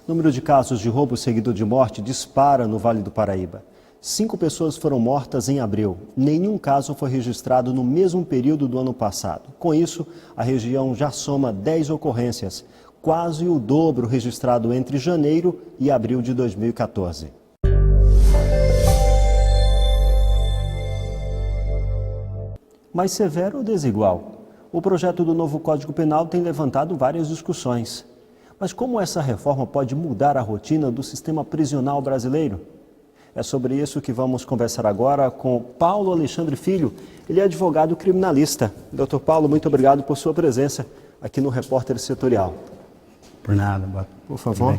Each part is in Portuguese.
O número de casos de roubo seguido de morte dispara no Vale do Paraíba. 5 pessoas foram mortas em abril. Nenhum caso foi registrado no mesmo período do ano passado. Com isso, a região já soma 10 ocorrências, quase o dobro registrado entre janeiro e abril de 2014. Mais severo ou desigual? O projeto do novo Código Penal tem levantado várias discussões. Mas como essa reforma pode mudar a rotina do sistema prisional brasileiro? É sobre isso que vamos conversar agora com Paulo Alexandre Filho. Ele é advogado criminalista. Doutor Paulo, muito obrigado por sua presença aqui no Repórter Setorial. Por nada, bota. Por favor.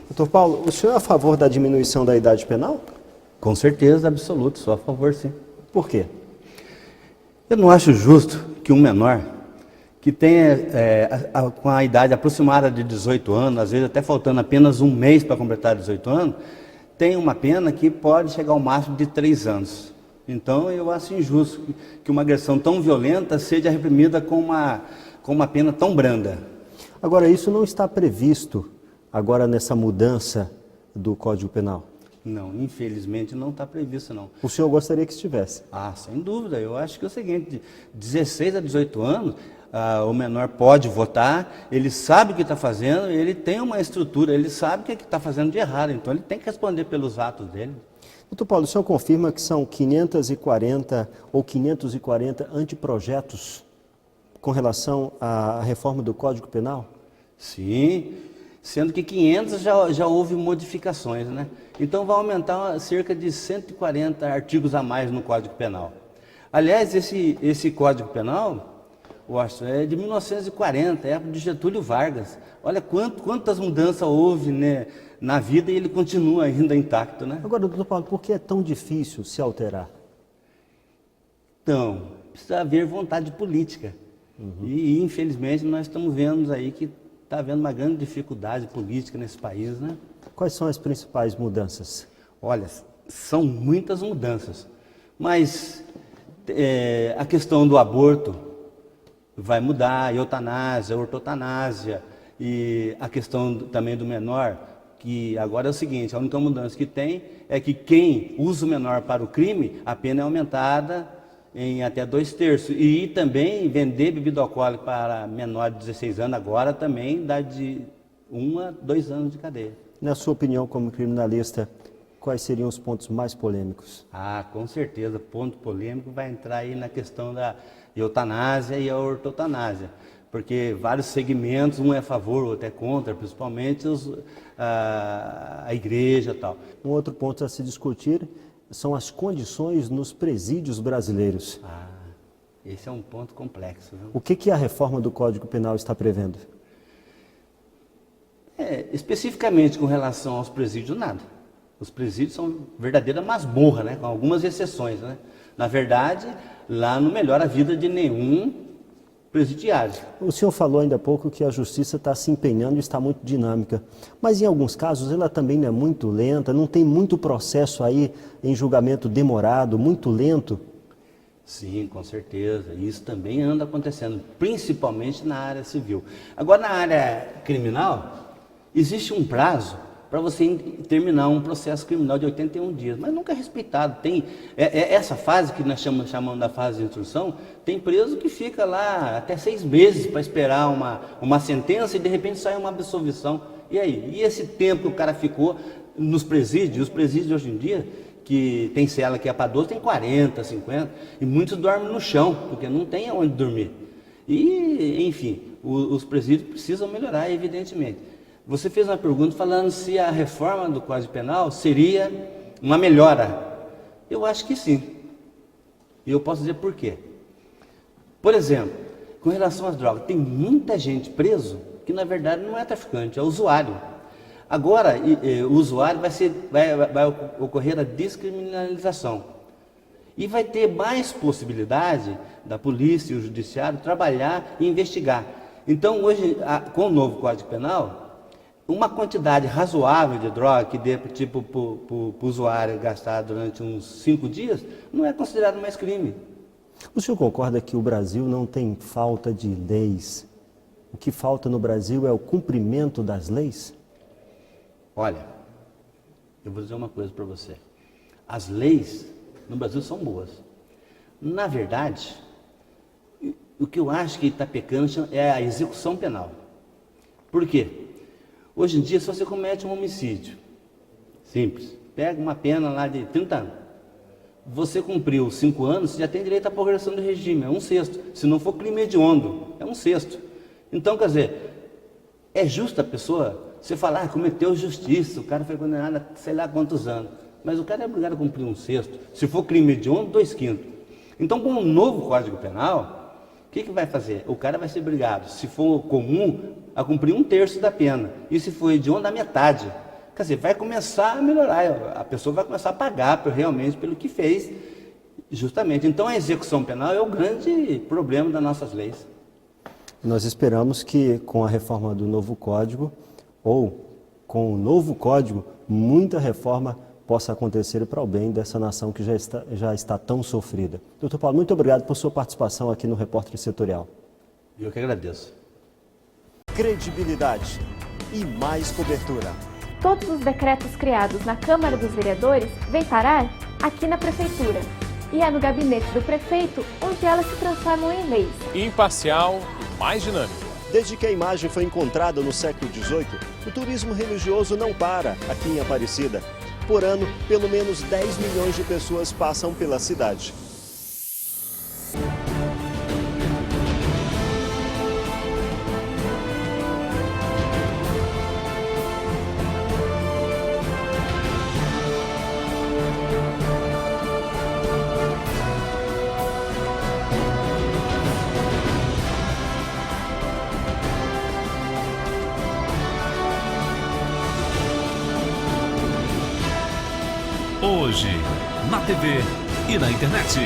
Doutor Paulo, o senhor é a favor da diminuição da idade penal? Com certeza, absoluto, sou a favor, sim. Por quê? Eu não acho justo que um menor que tenha com a idade aproximada de 18 anos, às vezes até faltando apenas um mês para completar 18 anos, tenha uma pena que pode chegar ao máximo de 3 anos. Então eu acho injusto que uma agressão tão violenta seja reprimida com uma pena tão branda. Agora, isso não está previsto agora nessa mudança do Código Penal? Não, infelizmente não está previsto, não. O senhor gostaria que estivesse? Ah, sem dúvida. Eu acho que é o seguinte, de 16 a 18 anos, o menor pode votar, ele sabe o que está fazendo, ele tem uma estrutura, ele sabe o que está fazendo de errado, então ele tem que responder pelos atos dele. Doutor Paulo, o senhor confirma que são 540 ou 540 anteprojetos com relação à reforma do Código Penal? Sim, sendo que 500 já houve modificações, né? Então vai aumentar cerca de 140 artigos a mais no Código Penal. Aliás, esse Código Penal, Washington, é de 1940, época de Getúlio Vargas. Olha quantas mudanças houve, né, na vida, e ele continua ainda intacto, né? Agora, doutor Paulo, por que é tão difícil se alterar? Então, precisa haver vontade política. E infelizmente nós estamos vendo aí que está havendo uma grande dificuldade política nesse país, né? Quais são as principais mudanças? Olha, são muitas mudanças, mas a questão do aborto vai mudar, a eutanásia, a ortotanásia, e a questão também do menor, que agora é o seguinte, a única mudança que tem é que quem usa o menor para o crime, a pena é aumentada em até 2/3. E também vender bebida alcoólica para menor de 16 anos agora também dá de 1 a 2 anos de cadeia. Na sua opinião, como criminalista, quais seriam os pontos mais polêmicos? Ah, com certeza, ponto polêmico vai entrar aí na questão da eutanásia e a ortotanásia, porque vários segmentos, um é a favor, o outro é contra, principalmente a igreja e tal. Um outro ponto a se discutir são as condições nos presídios brasileiros. Ah, esse é um ponto complexo, viu? O que a reforma do Código Penal está prevendo? Especificamente com relação aos presídios, nada. Os presídios são verdadeira masmorra, né? Com algumas exceções, né? Na verdade, lá não melhora a vida de nenhum presidiário. O senhor falou ainda há pouco que a justiça está se empenhando e está muito dinâmica, mas em alguns casos ela também é muito lenta, não tem muito processo aí em julgamento demorado, muito lento? Sim, com certeza. Isso também anda acontecendo, principalmente na área civil. Agora, na área criminal, existe um prazo para você terminar um processo criminal de 81 dias, mas nunca é respeitado. Tem essa fase que nós chamamos da fase de instrução, tem preso que fica lá até 6 meses para esperar uma sentença e de repente sai uma absolvição. E aí? E esse tempo que o cara ficou nos presídios, os presídios hoje em dia, que tem cela que é para 12, tem 40, 50, e muitos dormem no chão, porque não tem onde dormir. E, enfim, os presídios precisam melhorar, evidentemente. Você fez uma pergunta falando se a reforma do Código Penal seria uma melhora. Eu acho que sim. E eu posso dizer por quê. Por exemplo, com relação às drogas, tem muita gente preso que na verdade não é traficante, é usuário. Agora, o usuário vai ocorrer a descriminalização. E vai ter mais possibilidade da polícia e o judiciário trabalhar e investigar. Então, hoje, com o novo Código Penal, uma quantidade razoável de droga que dê tipo para o usuário gastar durante uns 5 dias, não é considerado mais crime. O senhor concorda que o Brasil não tem falta de leis? O que falta no Brasil é o cumprimento das leis? Olha, eu vou dizer uma coisa para você. As leis no Brasil são boas. Na verdade, o que eu acho que está pecando é a execução penal. Por quê? Hoje em dia, se você comete um homicídio, simples, pega uma pena lá de 30 anos, você cumpriu 5 anos, você já tem direito à progressão do regime, é 1/6. Se não for crime hediondo, é 1/6. Então, quer dizer, é justo a pessoa, você falar, cometeu justiça, o cara foi condenado a sei lá quantos anos, mas o cara é obrigado a cumprir 1/6. Se for crime hediondo, 2/5. Então, com o novo Código Penal, o que vai fazer? O cara vai ser obrigado, se for comum, a cumprir 1/3 da pena. E se for hediondo, a metade. Quer dizer, vai começar a melhorar, a pessoa vai começar a pagar realmente pelo que fez, justamente. Então, a execução penal é o grande problema das nossas leis. Nós esperamos que com a reforma do novo Código, ou com o novo Código, muita reforma possa acontecer para o bem dessa nação que já está tão sofrida. Doutor Paulo, muito obrigado por sua participação aqui no Repórter Setorial. Eu que agradeço. Credibilidade e mais cobertura. Todos os decretos criados na Câmara dos Vereadores vêm parar aqui na Prefeitura. E é no gabinete do prefeito onde elas se transformam em leis. Imparcial e mais dinâmico. Desde que a imagem foi encontrada no século XVIII, o turismo religioso não para aqui em Aparecida. Por ano, pelo menos 10 milhões de pessoas passam pela cidade. Hoje, na TV e na internet.